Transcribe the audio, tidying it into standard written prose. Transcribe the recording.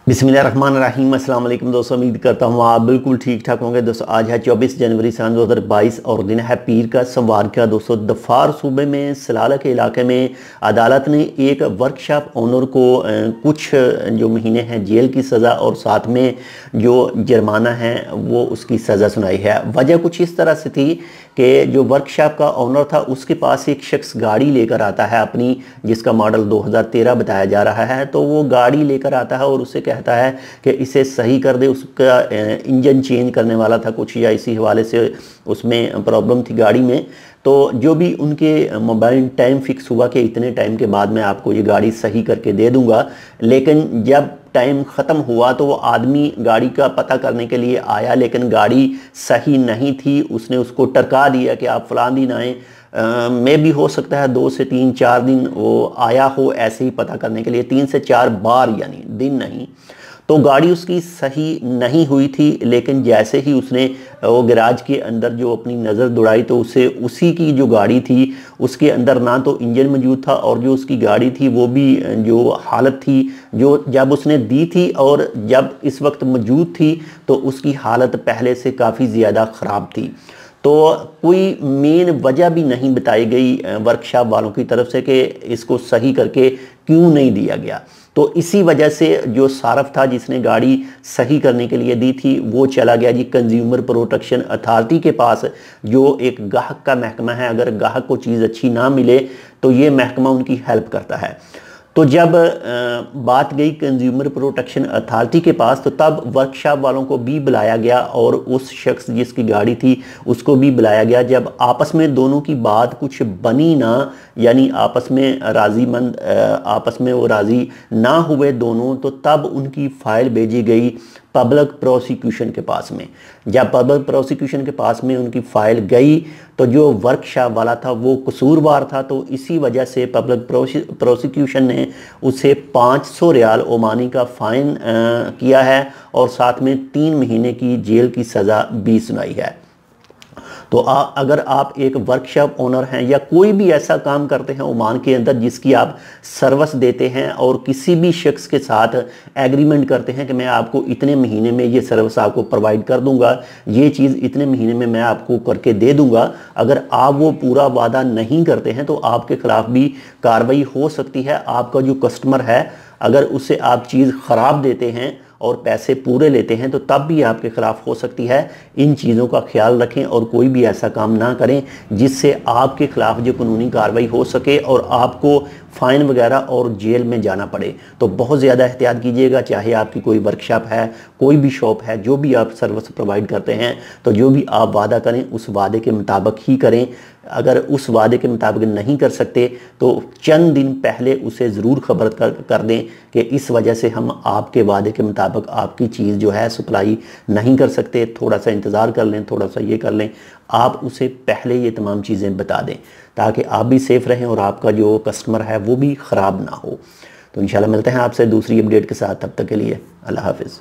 बिस्मिल्लाहिर्रहमानिर्रहीम। अस्सलाम वालेकुम दोस्तों, उम्मीद करता हूँ आप बिल्कुल ठीक ठाक होंगे। दोस्तों आज है 24 जनवरी सन 2022 और दिन है पीर का सोमवार का। दोस्तों दफार सूबे में सलाला के इलाके में अदालत ने एक वर्कशॉप ओनर को कुछ जो महीने हैं जेल की सज़ा और साथ में जो जुर्माना है वो उसकी सज़ा सुनाई है। वजह कुछ इस तरह से थी कि जो वर्कशॉप का ओनर था उसके पास एक शख्स गाड़ी लेकर आता है अपनी, जिसका मॉडल 2013 बताया जा रहा है। तो वो गाड़ी लेकर आता है और उससे कहता है कि इसे सही कर दे, उसका इंजन चेंज करने वाला था कुछ या इसी हवाले से उसमें प्रॉब्लम थी गाड़ी में। तो जो भी उनके मोबाइल टाइम फिक्स हुआ कि इतने टाइम के बाद मैं आपको ये गाड़ी सही करके दे दूंगा, लेकिन जब टाइम ख़त्म हुआ तो वो आदमी गाड़ी का पता करने के लिए आया, लेकिन गाड़ी सही नहीं थी। उसने उसको टरका दिया कि आप फलां दिन आएँ। में भी हो सकता है 2 से 3 4 दिन वो आया हो ऐसे ही पता करने के लिए, 3 से 4 बार यानी दिन नहीं। तो गाड़ी उसकी सही नहीं हुई थी, लेकिन जैसे ही उसने वो गैराज के अंदर जो अपनी नज़र दौड़ाई तो उसे उसी की जो गाड़ी थी उसके अंदर ना तो इंजन मौजूद था और जो उसकी गाड़ी थी वो भी जो हालत थी जो जब उसने दी थी और जब इस वक्त मौजूद थी तो उसकी हालत पहले से काफ़ी ज़्यादा ख़राब थी। तो कोई मेन वजह भी नहीं बताई गई वर्कशॉप वालों की तरफ से कि इसको सही करके क्यों नहीं दिया गया। तो इसी वजह से जो सारफ था जिसने गाड़ी सही करने के लिए दी थी वो चला गया जी कंज्यूमर प्रोटेक्शन अथॉरिटी के पास, जो एक गाहक का महकमा है। अगर गाहक को चीज़ अच्छी ना मिले तो ये महकमा उनकी हेल्प करता है। तो जब बात गई कंज्यूमर प्रोटेक्शन अथॉरिटी के पास तो तब वर्कशॉप वालों को भी बुलाया गया और उस शख्स जिसकी गाड़ी थी उसको भी बुलाया गया। जब आपस में दोनों की बात कुछ बनी ना, यानी आपस में राजीमंद आपस में वो राज़ी ना हुए दोनों, तो तब उनकी फ़ाइल भेजी गई पब्लिक प्रोसिक्यूशन के पास में। जब पब्लिक प्रोसिक्यूशन के पास में उनकी फ़ाइल गई तो जो वर्कशॉप वाला था वो कसूरवार था, तो इसी वजह से पब्लिक प्रोसिक्यूशन ने उसे 500 रियाल ओमानी का फ़ाइन किया है और साथ में 3 महीने की जेल की सज़ा भी सुनाई है। तो अगर आप एक वर्कशॉप ओनर हैं या कोई भी ऐसा काम करते हैं ओमान के अंदर जिसकी आप सर्विस देते हैं और किसी भी शख्स के साथ एग्रीमेंट करते हैं कि मैं आपको इतने महीने में ये सर्विस आपको प्रोवाइड कर दूंगा, ये चीज़ इतने महीने में मैं आपको करके दे दूंगा, अगर आप वो पूरा वादा नहीं करते हैं तो आपके खिलाफ भी कार्रवाई हो सकती है। आपका जो कस्टमर है अगर उसे आप चीज़ ख़राब देते हैं और पैसे पूरे लेते हैं तो तब भी आपके खिलाफ हो सकती है। इन चीज़ों का ख्याल रखें और कोई भी ऐसा काम ना करें जिससे आपके खिलाफ जो कानूनी कार्रवाई हो सके और आपको फ़ाइन वगैरह और जेल में जाना पड़े। तो बहुत ज़्यादा एहतियात कीजिएगा, चाहे आपकी कोई वर्कशॉप है, कोई भी शॉप है, जो भी आप सर्विस प्रोवाइड करते हैं तो जो भी आप वादा करें उस वादे के मुताबिक ही करें। अगर उस वादे के मुताबिक नहीं कर सकते तो चंद दिन पहले उसे ज़रूर खबर कर दें कि इस वजह से हम आपके वादे के मुताबिक आपकी चीज़ जो है सप्लाई नहीं कर सकते, थोड़ा सा इंतज़ार कर लें, थोड़ा सा ये कर लें। आप उसे पहले ये तमाम चीज़ें बता दें ताकि आप भी सेफ़ रहें और आपका जो कस्टमर है वो भी ख़राब ना हो। तो इंशाल्लाह मिलते हैं आपसे दूसरी अपडेट के साथ, तब तक के लिए अल्लाह हाफ़िज़।